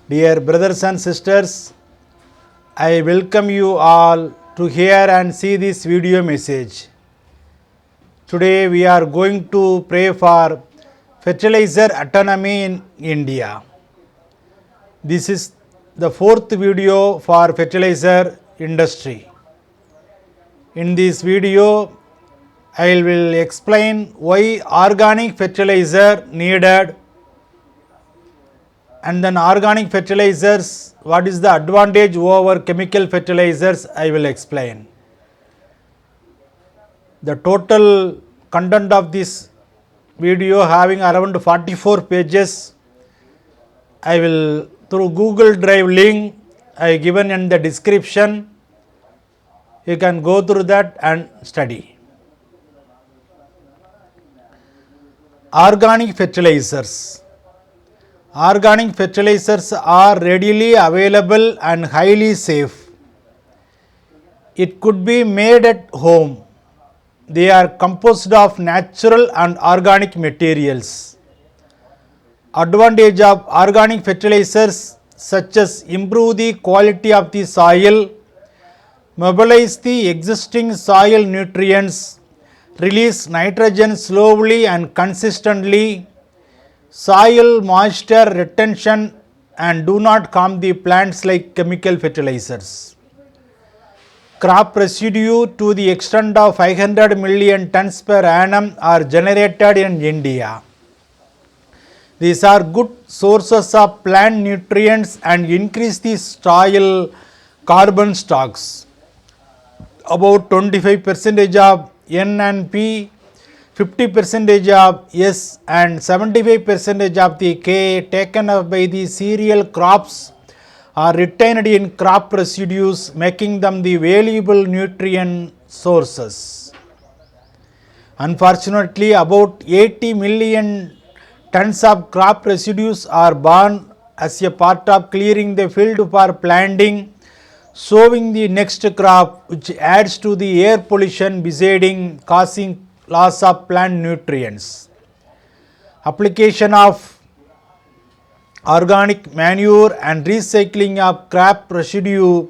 Dear brothers and sisters, I welcome you all to hear and see this video message. Today we are going to pray for fertilizer autonomy in India. This is the fourth video for fertilizer industry. In this video, I will explain why organic fertilizer needed, and then organic fertilizers, what is the advantage over chemical fertilizers, I will explain. The total content of this video having around 44 pages. I will through Google Drive link I given in the description. You can go through that and study. Organic fertilizers. Organic fertilizers are readily available and highly safe. It could be made at home. They are composed of natural and organic materials. Advantage of organic fertilizers such as improve the quality of the soil, mobilize the existing soil nutrients, release nitrogen slowly and consistently, soil moisture retention, and do not harm the plants like chemical fertilizers. Crop residue to the extent of 500 million tons per annum are generated in India. These are good sources of plant nutrients and increase the soil carbon stocks. About 25% of N and P, 50% of S and 75% of the K taken up by the cereal crops are retained in crop residues, making them the valuable nutrient sources. Unfortunately, about 80 million tons of crop residues are burned as a part of clearing the field for planting, sowing the next crop, which adds to the air pollution besides causing loss of plant nutrients. Application of organic manure and recycling of crop residue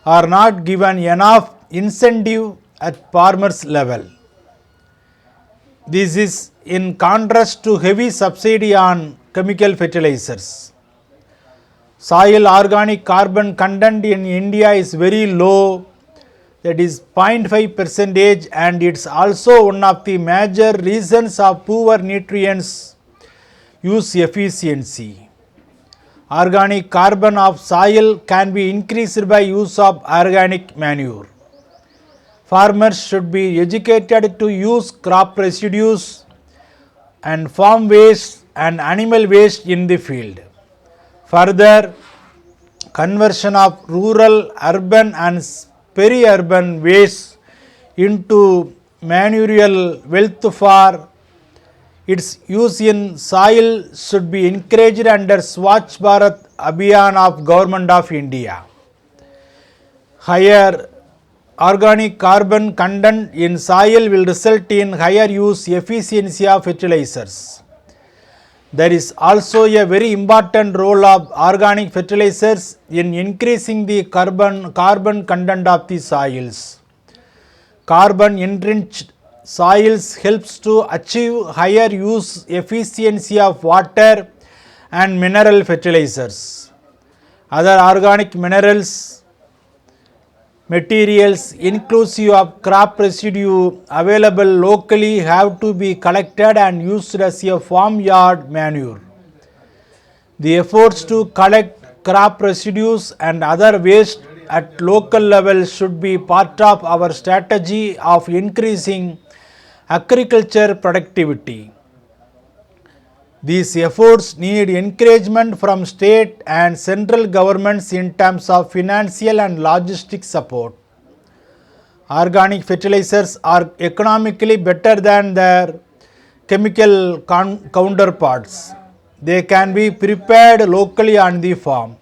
are not given enough incentive at farmers level. This is in contrast to heavy subsidy on chemical fertilizers. Soil organic carbon content in India is very low, that is 0.5%, and it's also one of the major reasons of poor nutrients use efficiency. Organic carbon of soil can be increased by use of organic manure. Farmers should be educated to use crop residues and farm waste and animal waste in the field. Further, conversion of rural, urban and peri-urban waste into manurial wealth for its use in soil should be encouraged under Swachh Bharat Abhiyan of Government of India. Higher organic carbon content in soil will result in higher use efficiency of fertilizers. There is also a very important role of organic fertilizers in increasing the carbon content of the soils. Carbon enriched soils helps to achieve higher use efficiency of water and mineral fertilizers. Other organic materials inclusive of crop residue available locally have to be collected and used as a farmyard manure. The efforts to collect crop residues and other waste at local level should be part of our strategy of increasing agriculture productivity. These efforts need encouragement from state and central governments in terms of financial and logistic support. Organic fertilizers are economically better than their chemical counterparts. They can be prepared locally on the farm.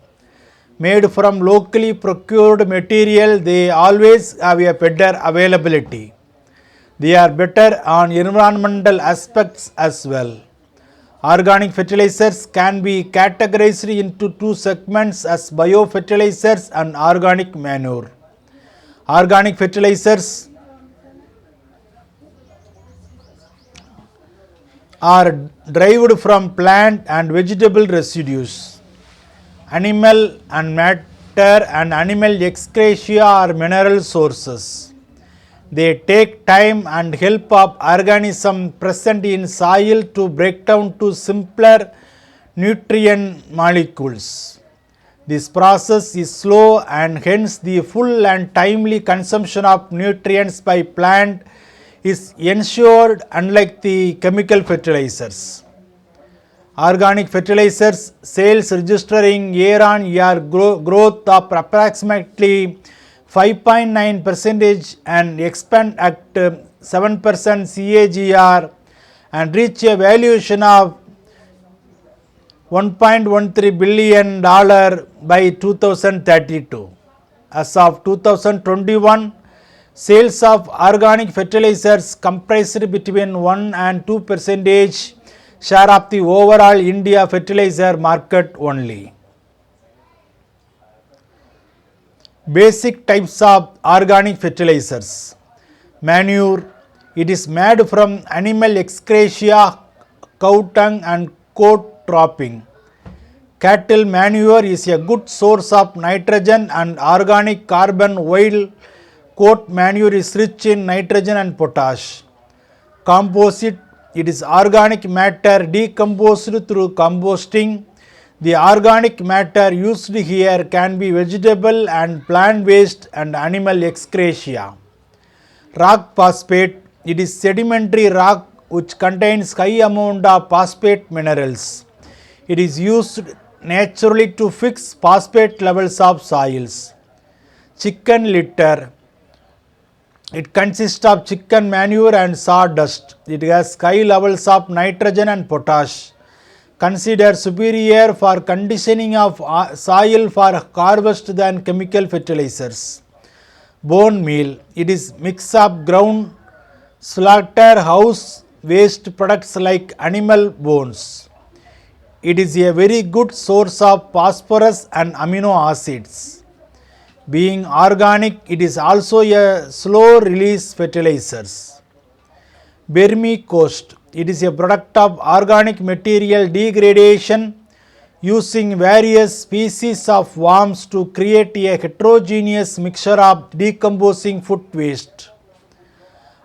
Made from locally procured material, they always have a better availability. They are better on environmental aspects as well. Organic fertilizers can be categorized into two segments as biofertilizers and organic manure. Organic fertilizers are derived from plant and vegetable residues. Animal and matter and animal excretia are mineral sources. They take time and help of organism present in soil to break down to simpler nutrient molecules. This process is slow and hence the full and timely consumption of nutrients by plant is ensured, unlike the chemical fertilizers. Organic fertilizers sales registering year-on-year growth of approximately 5.9% and expand at 7% CAGR and reach a valuation of $1.13 billion by 2032. As of 2021, sales of organic fertilizers comprised between 1 and 2% share of the overall India fertilizer market only. Basic types of organic fertilizers. Manure, it is made from animal excretia, cow dung and coat dropping. Cattle manure is a good source of nitrogen and organic carbon, while goat manure is rich in nitrogen and potash. Composite, it is organic matter decomposed through composting. The organic matter used here can be vegetable and plant waste and animal excretia. Rock phosphate, it is sedimentary rock which contains high amount of phosphate minerals. It is used naturally to fix phosphate levels of soils. Chicken litter, it consists of chicken manure and sawdust. It has high levels of nitrogen and potash. Considered superior for conditioning of soil for harvest than chemical fertilizers. Bone meal, it is mix of ground slaughterhouse waste products like animal bones. It is a very good source of phosphorus and amino acids. Being organic, it is also a slow release fertilizers. Vermicompost, it is a product of organic material degradation using various species of worms to create a heterogeneous mixture of decomposing food waste.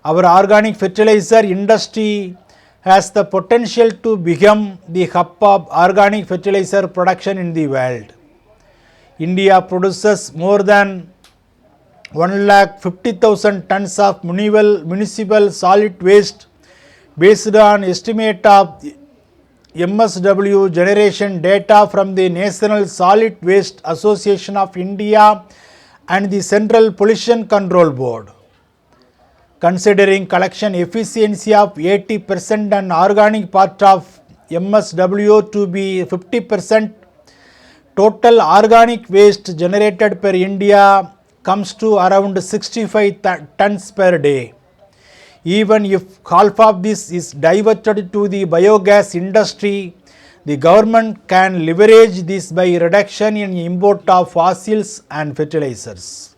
Our organic fertilizer industry has the potential to become the hub of organic fertilizer production in the world. India produces more than 1,50,000 tons of municipal solid waste based on estimate of MSW generation data from the National Solid Waste Association of India and the Central Pollution Control Board. Considering collection efficiency of 80% and organic part of MSW to be 50%, total organic waste generated per India comes to around 65 tons per day. Even if half of this is diverted to the biogas industry, the government can leverage this by reduction in import of fossils and fertilizers.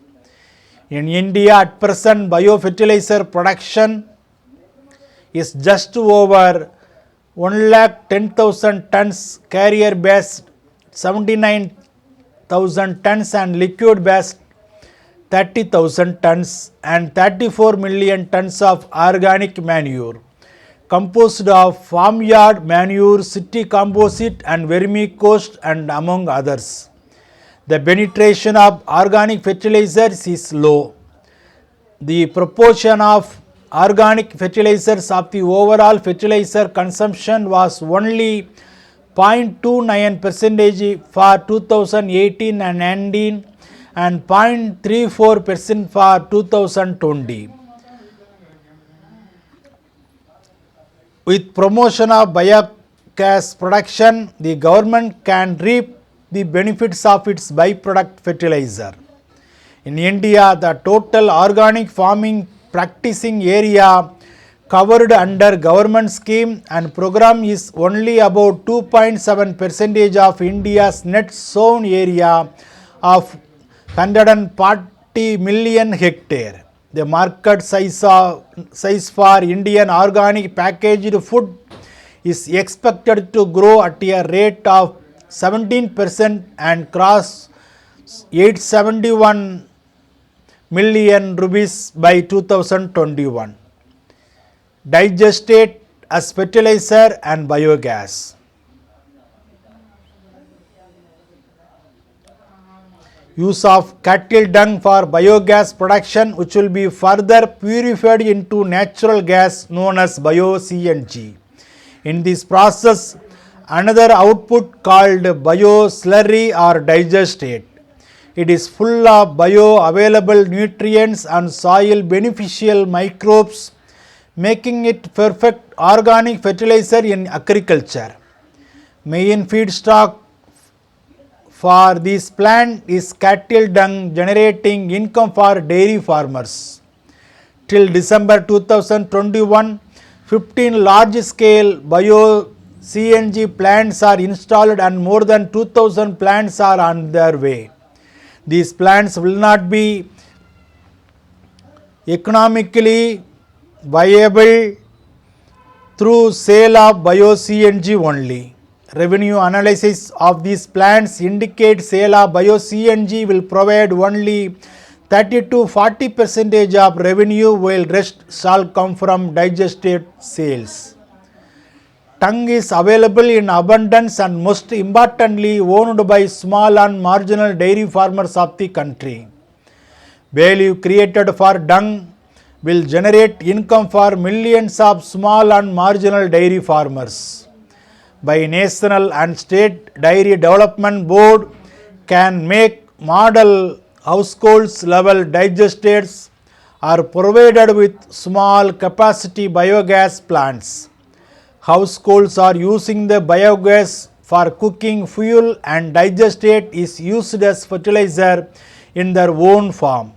In India at present, biofertilizer production is just over 1,10,000 tons, carrier based 79,000 tons and liquid based 30,000 tons and 34 million tons of organic manure composed of farmyard manure, city composite and vermicompost and among others. The penetration of organic fertilizers is low. The proportion of organic fertilizers of the overall fertilizer consumption was only 0.29% for 2018 and 19 and 0.34% for 2020. With promotion of biogas production, the government can reap the benefits of its byproduct fertilizer. In India, the total organic farming practicing area covered under government scheme and program is only about 2.7% of India's net sown area of 140 million hectare. The market size for Indian organic packaged food is expected to grow at a rate of 17% and cross 871 million rupees by 2021. Digestate as fertilizer and biogas. Use of cattle dung for biogas production, which will be further purified into natural gas known as bio-CNG. In this process, another output called bio-slurry or digestate. It is full of bioavailable nutrients and soil beneficial microbes, making it perfect organic fertilizer in agriculture. Main feedstock for this plant is cattle dung, generating income for dairy farmers. Till December 2021, 15 large-scale bio-CNG plants are installed and more than 2,000 plants are on their way. These plants will not be economically viable through sale of bio-CNG only. Revenue analysis of these plants indicate sale of bio-CNG will provide only 30 to 40% of revenue, while rest shall come from digested sales. Dung is available in abundance and most importantly owned by small and marginal dairy farmers of the country. Value created for dung will generate income for millions of small and marginal dairy farmers. By National and State Dairy Development Board can make model households level digesters are provided with small capacity biogas plants. Households are using the biogas for cooking fuel and digestate is used as fertilizer in their own farm.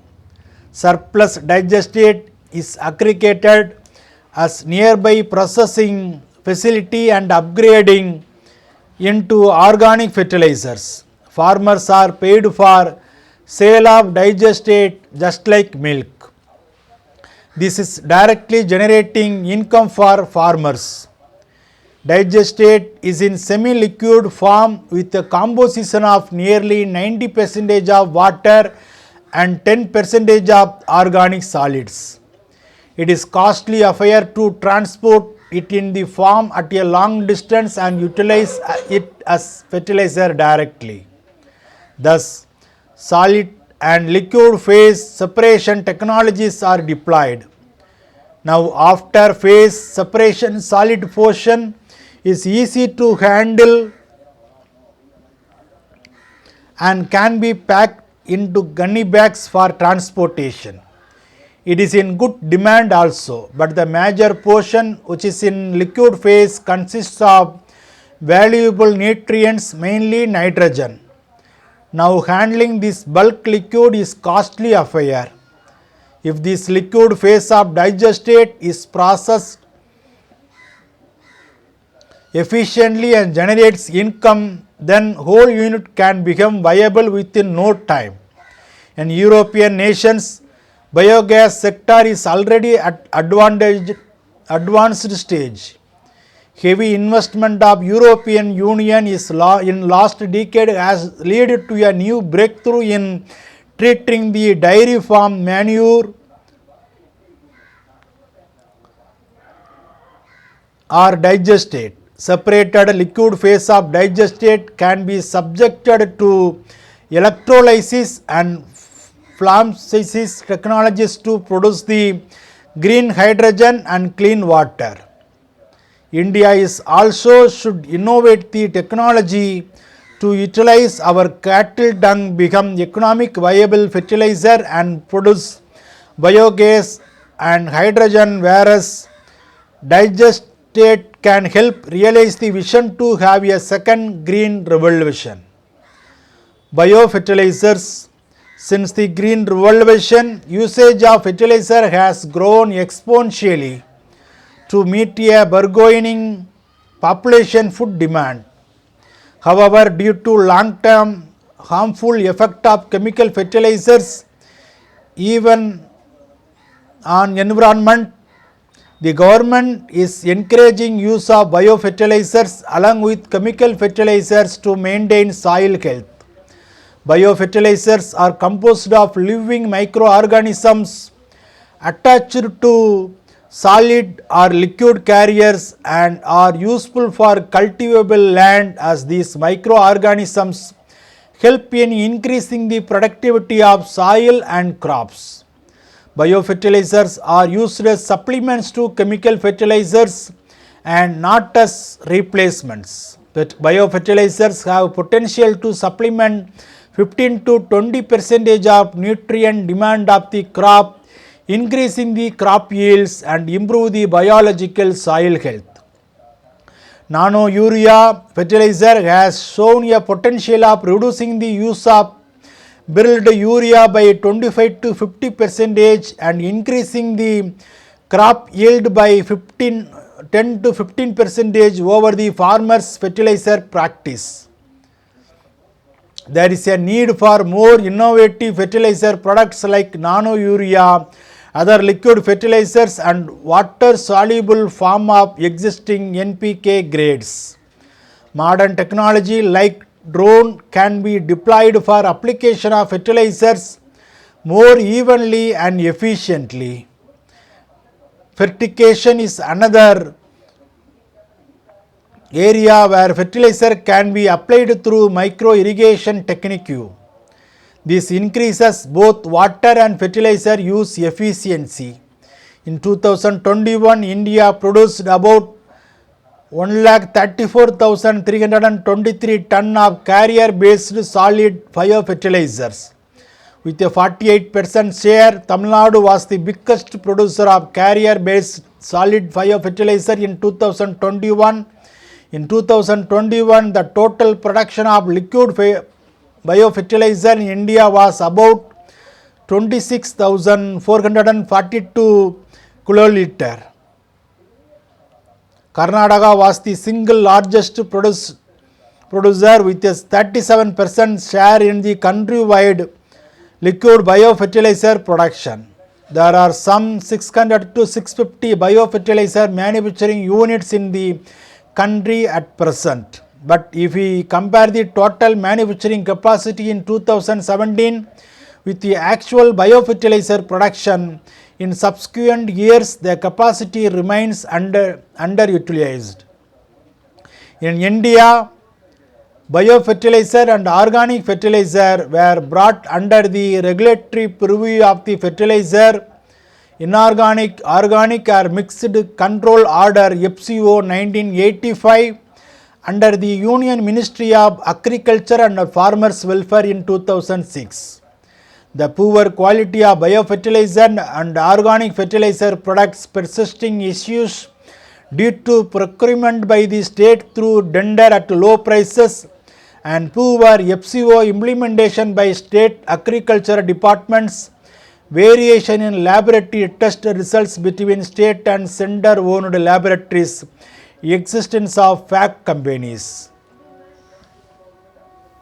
Surplus digestate is aggregated as nearby processing facility and upgrading into organic fertilizers. Farmers are paid for sale of digestate just like milk. This is directly generating income for farmers. Digestate is in semi-liquid form with a composition of nearly 90% of water and 10% of organic solids. It is costly affair to transport it in the form at a long distance and utilize it as fertilizer directly. Thus, solid and liquid phase separation technologies are deployed. Now, after phase separation, solid portion is easy to handle and can be packed into gunny bags for transportation. It is in good demand also, but the major portion which is in liquid phase consists of valuable nutrients, mainly nitrogen. Now, handling this bulk liquid is costly affair. If this liquid phase of digestate is processed efficiently and generates income, then whole unit can become viable within no time. In European nations, biogas sector is already at advanced stage. Heavy investment of European Union is in last decade has led to a new breakthrough in treating the dairy farm manure or digestate. Separated liquid phase of digestate can be subjected to electrolysis and plasmolysis technologies to produce the green hydrogen and clean water. India is also should innovate the technology to utilize our cattle dung, become economic viable fertilizer and produce biogas and hydrogen, whereas digestate can help realize the vision to have a second green revolution. Biofertilizers. Since the green revolution, usage of fertilizer has grown exponentially. to meet a burgeoning population food demand. However, due to long-term harmful effect of chemical fertilizers even on environment, the government is encouraging use of biofertilizers along with chemical fertilizers to maintain soil health. Biofertilizers are composed of living microorganisms attached to solid or liquid carriers and are useful for cultivable land, as these microorganisms help in increasing the productivity of soil and crops. Biofertilizers are used as supplements to chemical fertilizers and not as replacements. But biofertilizers have potential to supplement 15 to 20% of nutrient demand of the crop, increasing the crop yields and improve the biological soil health. Nano urea fertilizer has shown a potential of reducing the use of build urea by 25 to 50% and increasing the crop yield by 10 to 15% over the farmer's fertilizer practice. There is a need for more innovative fertilizer products like nano urea, other liquid fertilizers and water soluble form of existing NPK grades. Modern technology like drone can be deployed for application of fertilizers more evenly and efficiently. Fertigation is another area where fertilizer can be applied through micro irrigation technique. This increases both water and fertilizer use efficiency. In 2021, India produced about 1,34,323 tonnes of carrier-based solid biofertilizers. With a 48% share, Tamil Nadu was the biggest producer of carrier-based solid biofertilizer in 2021. In 2021, the total production of liquid biofertilizer in India was about 26,442 kiloliter. Karnataka was the single largest producer with a 37% share in the countrywide liquid biofertilizer production. There are some 600 to 650 biofertilizer manufacturing units in the country at present. But if we compare the total manufacturing capacity in 2017 with the actual biofertilizer production, in subsequent years the capacity remains underutilized. In India, biofertilizer and organic fertilizer were brought under the regulatory purview of the Fertilizer, Inorganic, Organic or Mixed Control Order FCO 1985 under the Union Ministry of Agriculture and Farmers Welfare in 2006. The poor quality of biofertilizer and organic fertilizer products persisting issues due to procurement by the state through tender at low prices and poor FCO implementation by state agriculture departments, variation in laboratory test results between state and center owned laboratories, existence of fake companies.